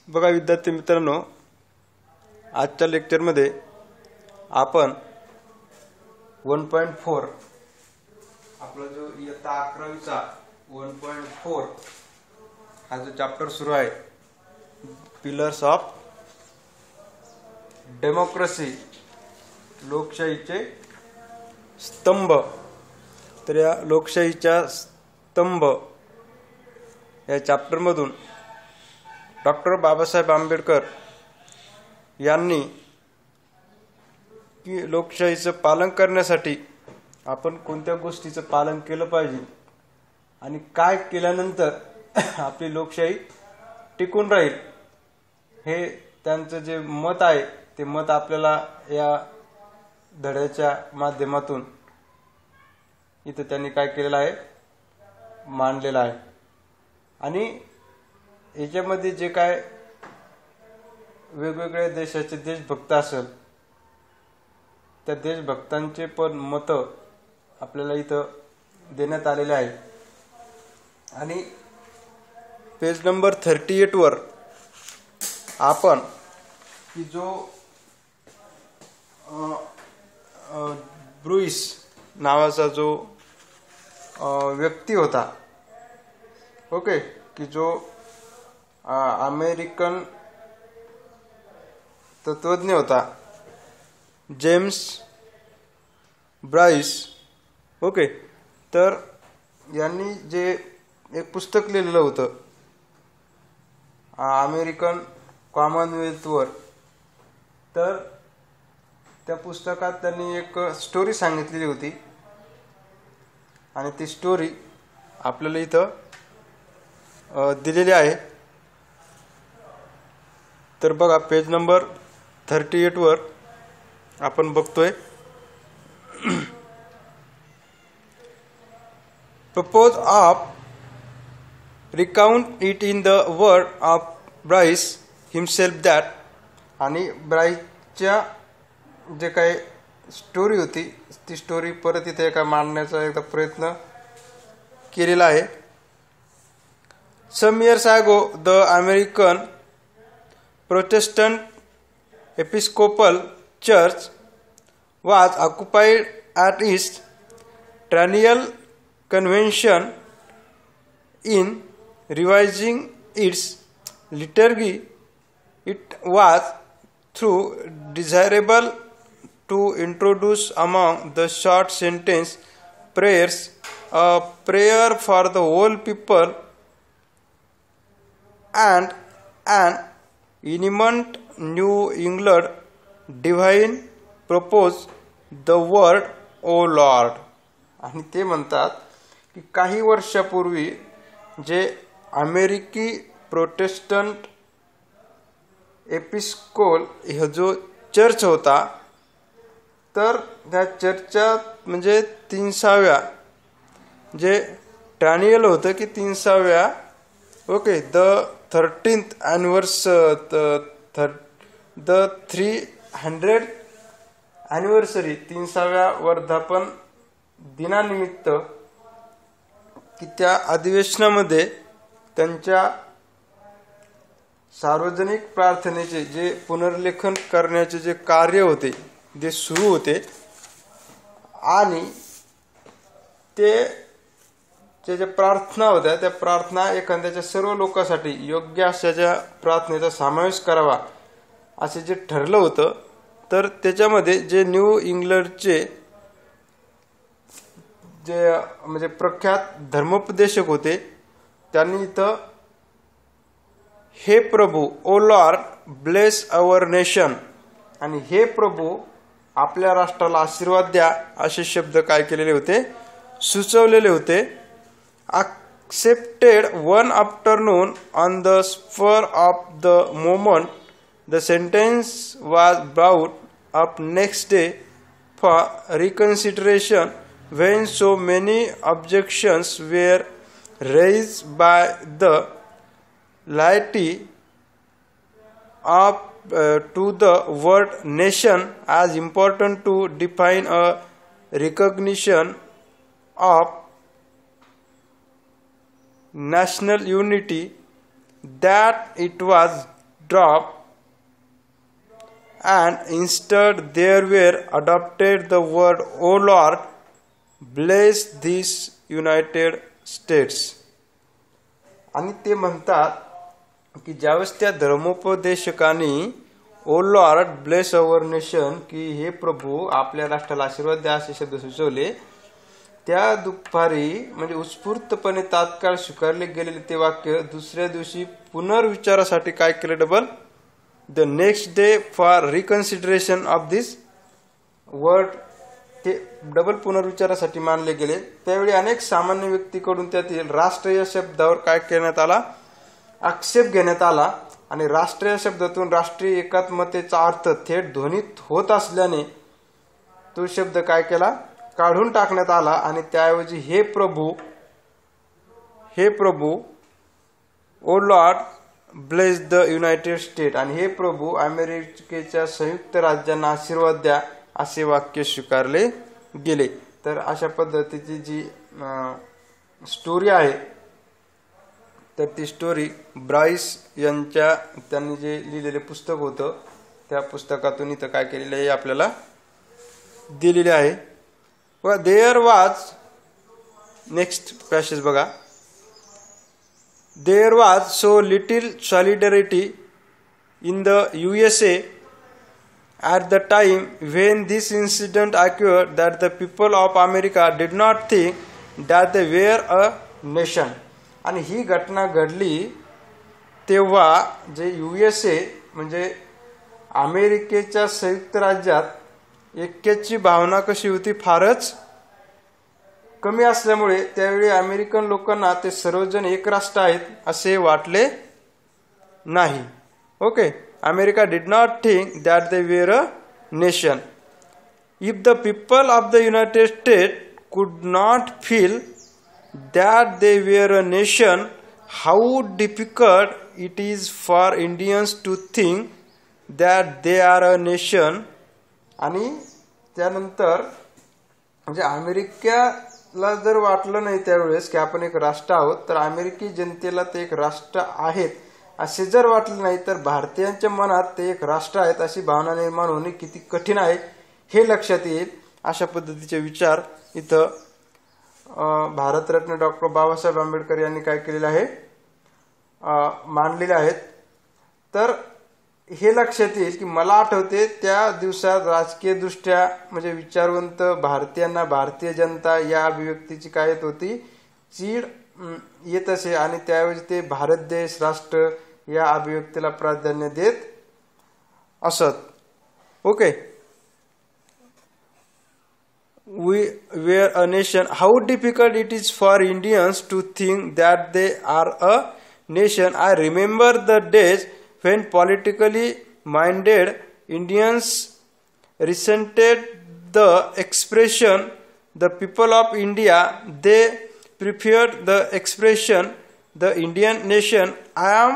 बघा विद्यार्थी मित्रांनो, आजच्या लेक्चरमध्ये आपण 1.4 आपला जो इयत्ता 11वीचा 1.4 हा जो चॅप्टर सुरू आहे, पिलर्स ऑफ डेमोक्रेसी, लोकशाहीचे स्तंभ. तर या लोकशाहीच्या स्तंभ या चॅप्टर मधून डॉक्टर बाबासाहेब आंबेडकर यांनी की लोकशाहीचं पालन करण्यासाठी आपण कोणत्या गोष्टीचं पालन केलं पाहिजे आणि काय केल्यानंतर आपली लोकशाही टिकून राहील, हे त्यांचं जे मत आहे ते मत आपल्याला या धड्याच्या माध्यमातून इथं त्यांनी काय केलेलं आहे, मांडलेलं आहे. आणि याच्यामध्ये जे काय वेगवेगळ्या देशाचे देशभक्त असेल त्या देशभक्तांचे पण मत आपल्याला इथं देण्यात आलेले आहे. आणि पेज नंबर 38 वर आपण की जो ब्रुईस नावाचा जो व्यक्ती होता, ओके, की जो अमेरिकन तत्वज्ञ होता, जेम्स ब्राइस, ओके. तर यांनी जे एक पुस्तक लिहिलेलं होतं अमेरिकन कॉमनवेल्थवर, तर त्या पुस्तकात त्यांनी एक स्टोरी सांगितलेली होती आणि ती स्टोरी आपल्याला इथं दिलेली आहे. तर बघा पेज नंबर 38 वर आपण बघतोय, purpose of recount it in the word of Bryce himself that. आणि ब्राइसच्या जे काही स्टोरी होती ती स्टोरी परत इथे एका मांडण्याचा एकदा प्रयत्न केलेला आहे. Some years ago, the American Protestant Episcopal Church was occupied at its triennial convention in revising its liturgy. It was through desirable to introduce among the short sentence prayers a prayer for the whole people and an eminent New England divine proposed the word O Lord. आणि ते म्हणतात की काही वर्षापूर्वी जे अमेरिकी Protestant एपिस्कोल हा जो चर्च होता, तर त्या चर्चच्या म्हणजे 300व्या जे ट्रायनियल होतं की 300व्या, okay, the 13th the 300th anniversary 300व्या वर्धापन दिनानिमित्त की त्या अधिवेशनामध्ये त्यांच्या सार्वजनिक प्रार्थनेचे जे पुनर्लेखन करण्याचे जे कार्य होते ते सुरू होते. आणि ते ज्या प्रार्थना होत्या त्या प्रार्थना एखाद्याच्या सर्व लोकांसाठी योग्य अशाच्या प्रार्थनेचा समावेश करावा असे जे ठरलं होतं. तर त्याच्यामध्ये जे न्यू इंग्लंडचे जे म्हणजे प्रख्यात धर्मोपदेशक होते त्यांनी इथं हे प्रभू O Lord bless our nation आणि हे प्रभू आपल्या राष्ट्राला आशीर्वाद द्या असे शब्द काय केलेले होते, सुचवलेले होते. Accepted one afternoon on the spur of the moment. The sentence was brought up next day for reconsideration when so many objections were raised by the laity of to the word nation as important to define a recognition of national unity that it was drop and instead there were adopted the word, O Lord, bless these United States. आणि ते म्हणतात की ज्यावेळेस त्या धर्मोपदेशकांनी ओ Lord bless our nation, की हे प्रभू आपल्या राष्ट्राला आशीर्वाद द्या असे शब्द सुचवले, त्या दुपारी म्हणजे उत्स्फूर्तपणे तात्काळ स्वीकारले गेलेले ते वाक्य दुसऱ्या दिवशी पुनर्विचारासाठी काय केले, double the next day for reconsideration of this word, ते डबल पुनर्विचारासाठी मानले गेले. त्यावेळी अनेक सामान्य व्यक्तीकडून त्यातील राष्ट्र या शब्दावर काय करण्यात आला, आक्षेप घेण्यात आला आणि राष्ट्र या शब्दातून राष्ट्रीय एकात्मतेचा अर्थ थेट ध्वनित होत असल्याने तो शब्द काय केला, काढून टाकण्यात आला आणि त्याऐवजी हे प्रभू O Lord bless the United State, आणि हे प्रभू अमेरिकेच्या संयुक्त राज्यांना आशीर्वाद द्या असे वाक्य स्वीकारले गेले. तर अशा पद्धतीची जी स्टोरी आहे, तर ती स्टोरी ब्राईस यांच्या त्यांनी जे लिहिलेले पुस्तक होतं त्या पुस्तकातून इथं काय केलेलं आहे आपल्याला दिलेले आहे. व देअर वाज, नेक्स्ट पॅसेज बघा, there was so little solidarity in the USA at the time when this incident occurred that the people of America did not think that they were a nation. आणि ही घटना घडली तेव्हा जे USA म्हणजे अमेरिकेच्या संयुक्त राज्यात ऐक्याची भावना कशी होती, फारच कमी असल्यामुळे त्यावेळी अमेरिकन लोकांना ते सर्वजण एक राष्ट्र आहेत असे वाटले नाही. Okay, America did not think that they were a nation. If the people of the United States could not feel that they were a nation, how difficult it is for Indians to think that they are a nation. आणि त्यानंतर म्हणजे अमेरिकेला जर वाटलं नाही त्यावेळेस की आपण एक राष्ट्र आहोत, तर अमेरिकी जनतेला ते एक राष्ट्र आहेत असे जर वाटले नाही, तर भारतीयांच्या मनात ते एक राष्ट्र आहेत अशी भावना निर्माण होणे किती कठीण आहे हे लक्षात येईल. अशा पद्धतीचे विचार इथं भारतरत्न डॉक्टर बाबासाहेब आंबेडकर यांनी काय केलेले आहे, मांडलेले आहेत. तर हे लक्षात येईल की मला आठवते त्या दिवसात राजकीय दृष्ट्या म्हणजे विचारवंत भारतीयांना भारतीय जनता या अभिव्यक्तीची काय येत होती, चीड येत असे आणि त्याऐवजी ते भारत देश राष्ट्र या अभिव्यक्तीला प्राधान्य देत असत. Okay, we were a nation, how difficult it is for Indians to think that they are a nation. I remember the days when politically minded Indians resented the expression the people of India. They preferred the expression the Indian nation. I am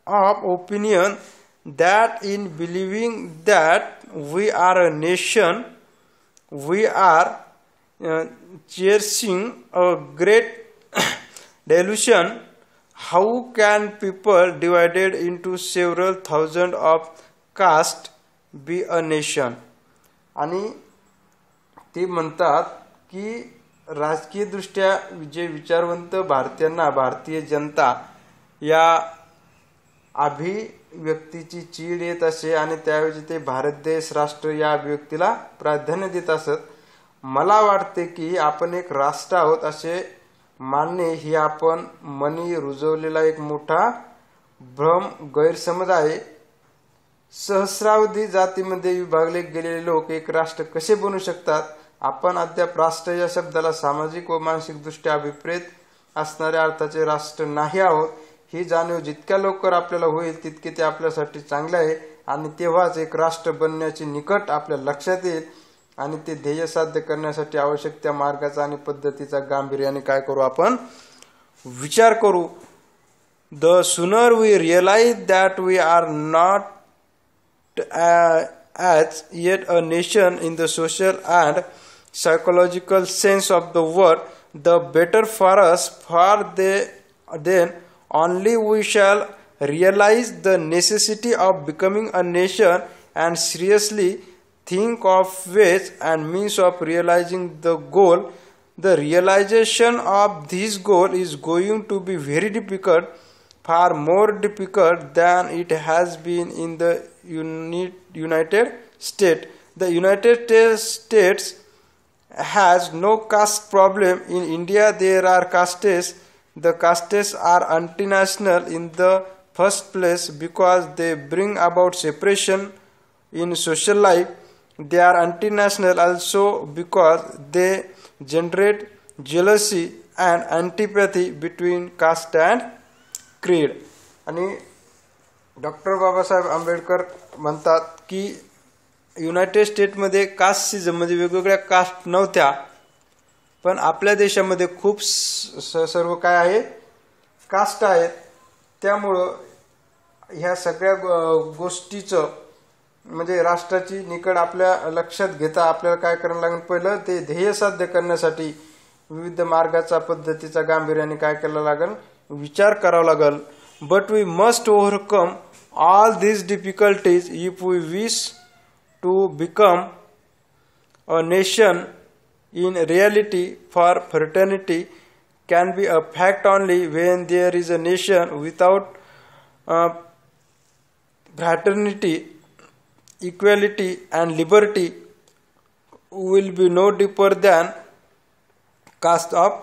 of opinion that in believing that we are a nation, we are cherishing a great delusion. How can people divided into several thousand of caste be a nation? आणि ते म्हणतात की राजकीय दृष्ट्या जे विचारवंत भारतीयांना भारतीय जनता या अभिव्यक्तीची चीड येत असे आणि त्याऐवजी ते भारत देश राष्ट्र या अभिव्यक्तीला प्राधान्य देत असत. मला वाटते की आपण एक राष्ट्र आहोत असे मानणे ही आपण मनी रुजवलेला एक मोठा भ्रम गैरसमज आहे. सहस्रावधी जातीमध्ये विभागले गेलेले लोक एक राष्ट्र कसे बनू शकतात. आपण अद्याप राष्ट्र या शब्दाला सामाजिक व मानसिक दृष्ट्या अभिप्रेत असणाऱ्या अर्थाचे राष्ट्र नाही आहोत. ही जाणीव जितक्या लवकर आपल्याला होईल तितके ते आपल्यासाठी चांगले आहे आणि तेव्हाच एक राष्ट्र बनण्याची निकट आपल्या लक्षात येईल आणि ते ध्येय साध्य करण्यासाठी आवश्यक त्या मार्गाचा आणि पद्धतीचा गांभीर्याने काय करू आपण विचार करू. The sooner we realise that we are not as yet a nation in the social and psychological sense of the word, the better for us. For then only we shall realize the necessity of becoming a nation and seriously think of ways and means of realizing the goal. The realization of this goal is going to be very difficult, far more difficult than it has been in the United States. The United States has no caste problem. In India there are castes. The castes are anti-national in the first place because they bring about separation in social life. They are anti-national also because they generate jealousy and antipathy between caste and creed. आणि doctor Babasaheb Ambedkar म्हणतात की United स्टेटमध्ये कास्टिझममध्ये वेगवेगळ्या caste नव्हत्या, पण आपल्या देशामध्ये खूप सर्व काय आहे कास्ट आहेत. त्यामुळं ह्या सगळ्या गोष्टीचं म्हणजे राष्ट्राची निकड आपल्या लक्षात घेता आपल्याला काय करायला लागेल, पहिलं ते ध्येय साध्य करण्यासाठी विविध मार्गाचा पद्धतीचा गांभीर्याने काय करायला लागेल, विचार करावा लागेल. But we must overcome all these difficulties if we wish to become a nation. In reality, for fraternity can be a fact only when there is a nation. Without fraternity, equality and liberty will be no deeper than cast off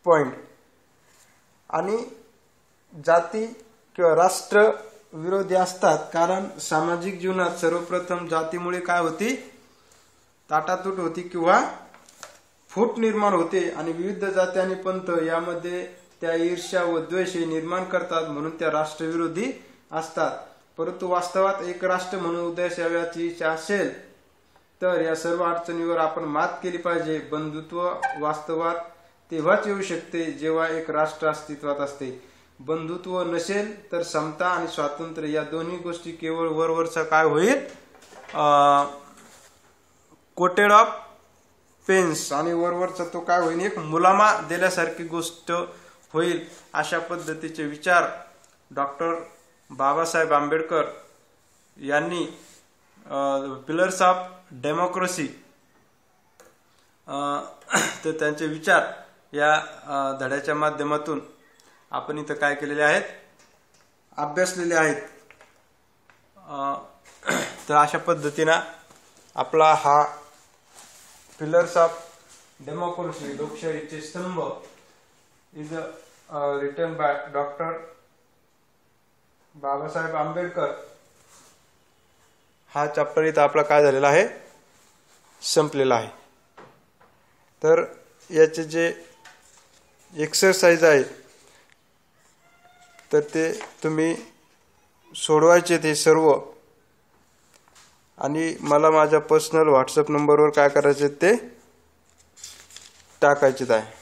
point. आणि जाती किंवा राष्ट्र विरोधी असतात, कारण सामाजिक जीवनात सर्वप्रथम जातीमुळे काय होती, ताटातूट होती किंवा फूट निर्माण होते आणि विविध जाती आणि पंथ यामध्ये त्या ईर्ष्या व द्वेष निर्माण करतात, म्हणून त्या राष्ट्रविरोधी असतात. परंतु वास्तवात एक राष्ट्र म्हणून उदयास यावयाची इच्छा असेल तर या सर्व अडचणीवर आपण मात केली पाहिजे. बंधुत्व वास्तवात तेव्हाच येऊ शकते जेव्हा एक राष्ट्र अस्तित्वात असते. बंधुत्व नसेल तर समता आणि स्वातंत्र्य या दोन्ही गोष्टी केवळ वरवरचा काय होईल, कोटेड ऑफ पेन्स, आणि वरवरचा तो काय होईल, एक मुलामा दिल्यासारखी गोष्ट होईल. अशा पद्धतीचे विचार डॉक्टर बाबासाहेब आंबेडकर यांनी पिलर्स ऑफ डेमोक्रेसी तर त्यांचे विचार या धड्याच्या माध्यमातून आपण इथं काय केलेले आहेत, अभ्यासलेले आहेत. तर अशा पद्धतीने आपला हा पिलर्स ऑफ डेमोक्रेसी लोकशाहीचे स्तंभ is written by doctor Babasaheb Ambedkar हा चॅप्टर इथं आपला काय झालेला आहे, संपलेला आहे. तर याचे जे एक्सरसाइज आहे तर ते तुम्ही सोडवायचे ते सर्व, आणि मला माझ्या पर्सनल व्हॉट्सअप नंबरवर काय करायचे ते टाकायचे आहे.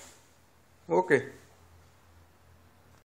ओके.